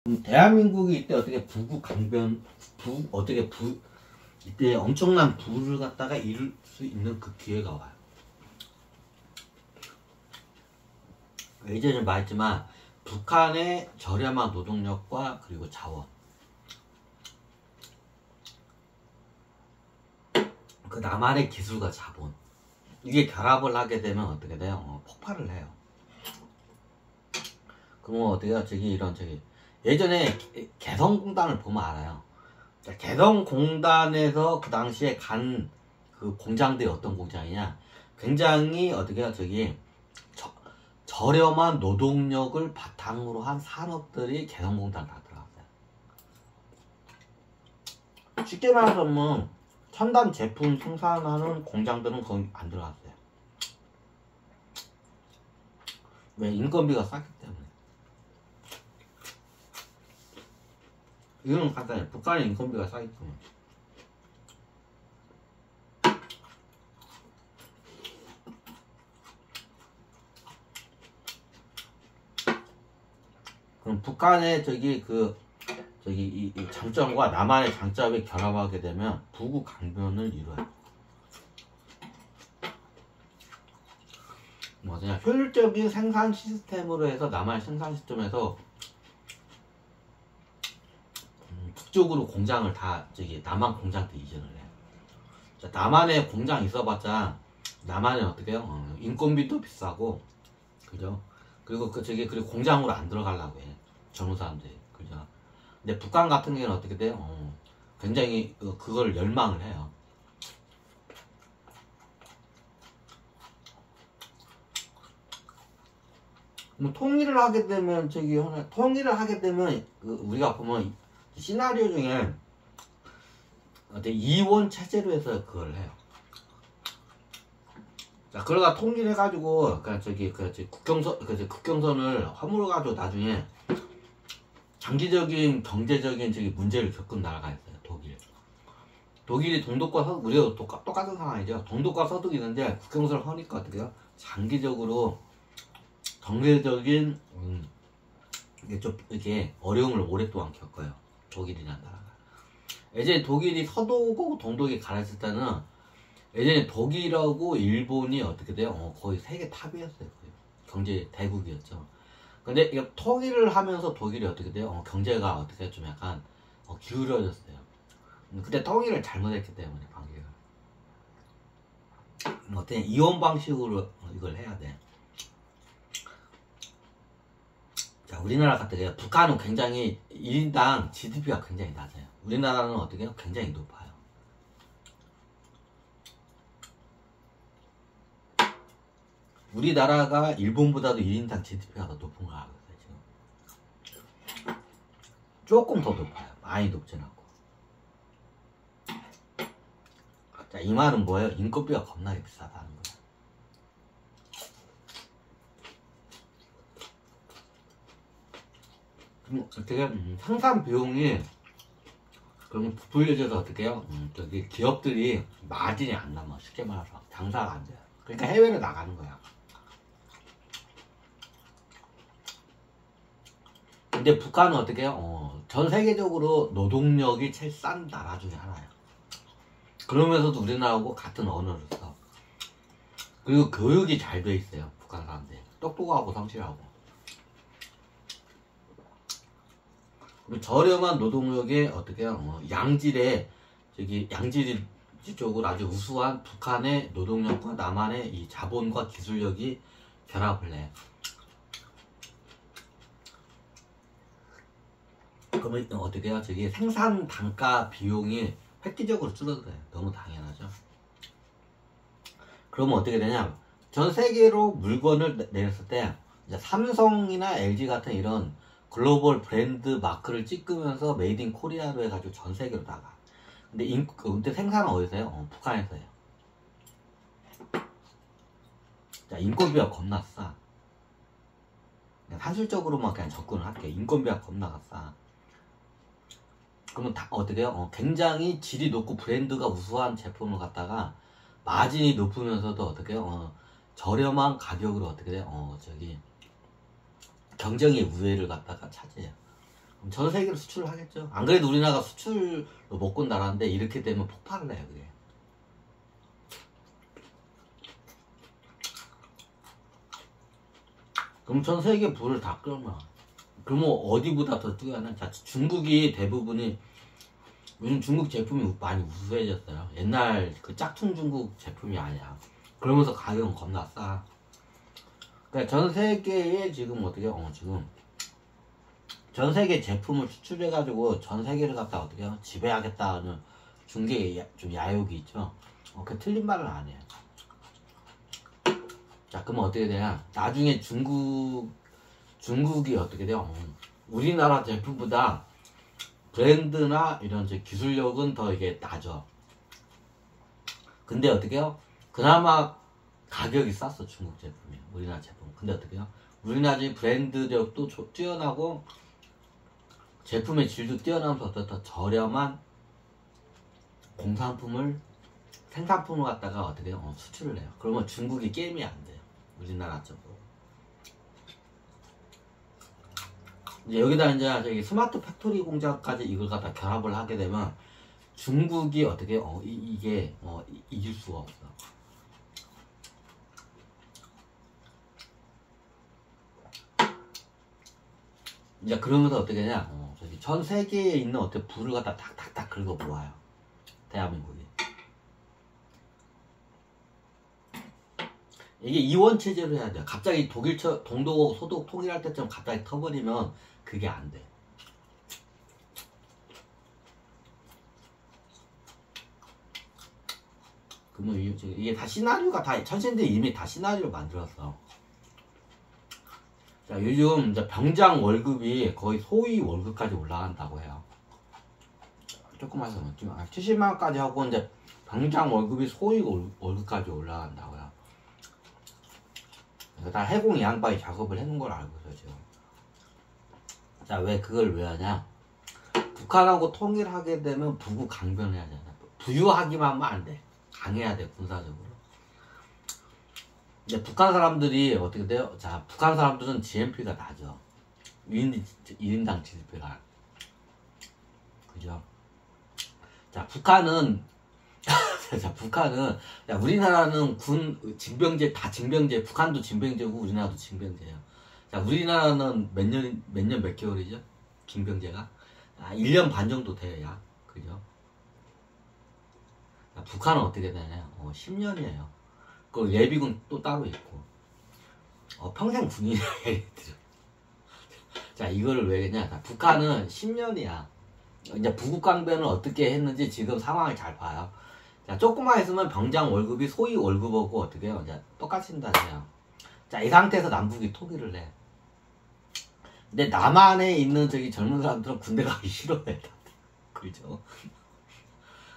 대한민국이 이때 어떻게 이때 엄청난 부를 갖다가 이룰 수 있는 그 기회가 와요. 예전에 말했지만 북한의 저렴한 노동력과 그리고 자원, 그 남한의 기술과 자본, 이게 결합을 하게 되면 어떻게 돼요? 폭발을 해요. 그러면 어떻게 해요? 예전에 개성공단을 보면 알아요. 개성공단에서 그 당시에 간 그 공장들이 어떤 공장이냐, 굉장히 어떻게 해요? 저렴한 노동력을 바탕으로 한 산업들이 개성공단 다 들어갔어요. 쉽게 말해서 뭐 첨단 제품 생산하는 공장들은 거의 안 들어갔어요. 왜? 인건비가 쌌기 때문에. 이거는 간단해요. 북한의 인건비가 싸기 때문에. 그럼 북한의 이 장점과 남한의 장점이 결합하게 되면 부구 강변을 이뤄요. 뭐냐, 효율적인 생산 시스템으로 해서 남한의 생산 시스템에서 북쪽으로 공장을 다 남한 공장한테 이전을 해요. 남한에 공장 있어봤자 남한은 어떻게 해요? 인건비도 비싸고, 그죠? 그리고 그리고 공장으로 안 들어가려고 해, 젊은 사람들이, 그죠? 근데 북한 같은 경우는 어떻게 돼요? 굉장히 그걸 열망을 해요. 뭐 통일을 하게 되면 우리가 보면 시나리오 중에 이원 체제로 해서 그걸 해요. 자, 그러다 통일해가지고 국경선을 허물어가지고 나중에 장기적인 경제적인 문제를 겪은 나라가 있어요. 독일이 동독과 서독, 우리가 똑같은 상황이죠. 동독과 서독이 있는데 국경선을 허니까 어떻게 해요? 장기적으로 경제적인 이렇게 어려움을 오랫동안 겪어요. 독일이라는 나라가. 예전에 독일이 서독하고 동독이 갈라졌을 때는 예전에 독일하고 일본이 어떻게 돼요? 거의 세계 탑이었어요. 거의. 경제 대국이었죠. 근데 이거 통일을 하면서 독일이 어떻게 돼요? 경제가 어떻게 좀 약간 기울어졌어요. 그때 통일을 잘못했기 때문에 방식을. 어떻게 이원 방식으로 이걸 해야 돼. 자, 우리나라 같은 경우 북한은 굉장히 1인당 GDP가 굉장히 낮아요. 우리나라는 어떻게 해요? 굉장히 높아요. 우리나라가 일본보다도 1인당 GDP가 더 높은 거 알고 있어요, 지금. 조금 더 높아요. 많이 높진 않고. 자, 이 말은 뭐예요? 인건비가 겁나게 비싸다는 거예요. 어떻게 생산 비용이 그러면 부풀려져서 어떻게 해요? 기업들이 마진이 안 남아. 쉽게 말해서 장사가 안 돼요. 그러니까 해외로 나가는 거야. 근데 북한은 어떻게 해요? 전 세계적으로 노동력이 제일 싼 나라 중에 하나예요. 그러면서도 우리나라하고 같은 언어를 써. 그리고 교육이 잘 돼 있어요. 북한 사람들 똑똑하고 성실하고. 저렴한 노동력에 어떻게 해요? 양질의 양질 쪽으로 아주 우수한 북한의 노동력과 남한의 이 자본과 기술력이 결합을 해. 그러면 어떻게 해요? 생산 단가 비용이 획기적으로 줄어들어요. 너무 당연하죠. 그러면 어떻게 되냐? 전 세계로 물건을 내렸을 때 삼성이나 LG 같은 이런 글로벌 브랜드 마크를 찍으면서 메이드 인 코리아로 해가지고 전 세계로 나가. 근데 생산은 어디서 해요? 북한에서 해요. 자, 인건비가 겁나 싸. 산술적으로만 그냥 접근을 할게. 인건비가 겁나 싸. 그러면 어떻게 해요? 굉장히 질이 높고 브랜드가 우수한 제품을 갖다가 마진이 높으면서도 어떻게 해요? 저렴한 가격으로 어떻게 돼요? 경쟁의 우위를 갖다가 차지해요. 그럼 전 세계로 수출을 하겠죠. 안 그래도 우리나라가 수출로 먹고 나라인데 이렇게 되면 폭발을 해요. 그게. 그럼 전 세계 불을 다 끌면 그러면 어디보다 더 뛰어나? 자, 중국이 대부분이 요즘 중국 제품이 많이 우수해졌어요. 옛날 그 짝퉁 중국 제품이 아니야. 그러면서 가격은 겁나 싸. 그러니까 전 세계에 지금 어떻게 지금 전 세계 제품을 수출해가지고 전 세계를 갖다 어떻게 지배하겠다는 중국의 좀 야욕이 있죠. 그 틀린 말은 안 해요. 자, 그러면 어떻게 되냐? 나중에 중국이 어떻게 돼요? 우리나라 제품보다 브랜드나 이런 기술력은 더 이게 낮아. 근데 어떻게 해요? 그나마 가격이 쌌어, 중국 제품이. 우리나라 제품. 근데 어떻게 해요? 우리나라 브랜드력도 뛰어나고 제품의 질도 뛰어나면서 더 저렴한 공산품을 생산품을 갖다가 어떻게 해요? 수출을 해요. 그러면 중국이 게임이 안 돼요. 우리나라 쪽으로. 이제 여기다 이제 저기 스마트 팩토리 공장까지 이걸 갖다 결합을 하게 되면 중국이 어떻게 이게 이길 수가 없어. 이제 그러면서 어떻게 하냐? 저기 전 세계에 있는 어떻게 불을 갖다 탁탁탁 긁어 모아요. 대한민국이. 이게 이원 체제로 해야 돼요. 갑자기 동독, 소독 통일할 때쯤 갑자기 터버리면 그게 안 돼. 그러면 이게 다 시나리오가 다 천신들이 이미 다 시나리오 만들었어. 자, 요즘 이제 병장 월급이 거의 소위 월급까지 올라간다고 해요. 조금 해서 70만원까지 하고 이제 병장 월급이 소위 월급까지 올라간다고요. 다 해공 이 양반이 작업을 해놓은 걸 알고 있어요, 지금. 자, 왜 그걸 왜 하냐? 북한하고 통일하게 되면 부부 강변해야 되잖아. 부유하기만 하면 안 돼. 강해야 돼, 군사적으로. 근데 북한 사람들이 어떻게 돼요? 자, 북한 사람들은 GNP가 낮아. 1인당 GDP가. 그죠? 자, 북한은 자, 북한은 야, 우리나라는 징병제 다 징병제. 북한도 징병제고 우리나라도 징병제예요. 자, 우리나라는 몇 년 몇 개월이죠? 징병제가 1년 반 정도 돼야. 그죠? 자, 북한은 어떻게 되냐? 10년이에요. 그 예비군 또 따로 있고. 평생 군인이야, 얘네들. 자, 이거를 왜 했냐? 자, 북한은 10년이야. 이제 부국강변을 어떻게 했는지 지금 상황을 잘 봐요. 자, 조금만 있으면 병장 월급이 소위 월급하고 어떻게 해요? 이제 똑같이 한다네요. 자, 이 상태에서 남북이 통일을 해. 근데 남한에 있는 저기 젊은 사람들은 군대 가기 싫어해. 그죠?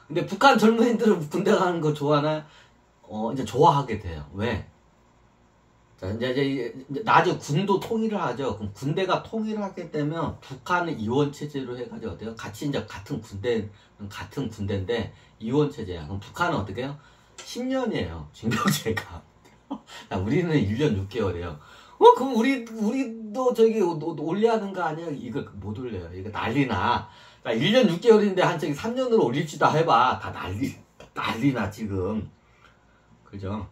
근데 북한 젊은이들은 군대 가는 거 좋아하나? 이제 좋아하게 돼요. 왜? 자, 이제 나중에 군도 통일을 하죠. 그럼 군대가 통일을 하게 되면 북한은 이원체제로 해가지고 어때요? 같이 이제 같은 군대인데 이원체제야. 그럼 북한은 어떻게 해요? 10년이에요. 징병제가. 우리는 1년 6개월이에요. 그럼 우리도 저기 올려야 하는 거 아니야? 이거 못 올려요. 이거 난리나. 1년 6개월인데 한 저기 3년으로 올릴지도 해봐. 다 난리나, 지금. 그죠?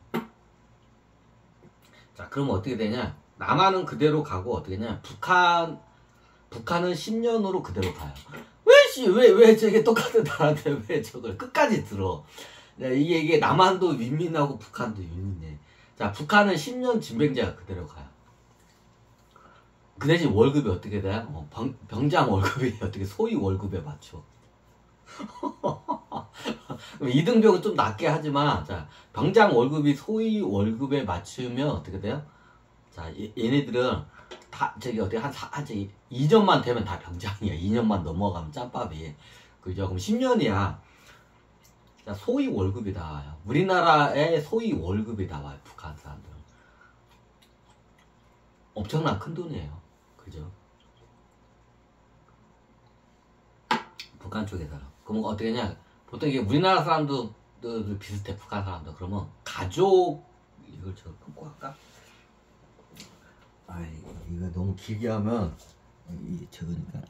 자, 그럼 어떻게 되냐? 남한은 그대로 가고 어떻게 되냐? 북한은 10년으로 그대로 가요. 왜 저게 똑같은 나라인데 왜 저걸 끝까지 들어? 이게 남한도 윈윈하고 북한도 윈윈해. 자, 북한은 10년 징병제가 그대로 가요. 그 대신 월급이 어떻게 돼요? 병장 월급이 어떻게 소위 월급에 맞춰. 이등병은 좀 낮게 하지만, 자, 병장 월급이 소위 월급에 맞추면 어떻게 돼요? 자, 얘네들은 다, 저기, 어떻게, 한 2년만 되면 다 병장이야. 2년만 넘어가면 짬밥이. 그죠? 그럼 10년이야. 자, 소위 월급이 나와요. 우리나라에 소위 월급이 나와요. 북한 사람들은. 엄청난 큰 돈이에요. 그죠? 북한 쪽에서는. 그럼 어떻게 했냐? 보통 이게 우리나라 사람도 비슷해. 북한 사람도. 그러면 가족, 이걸 저 끊고 할까? 이거 너무 길게 하면 적으니까.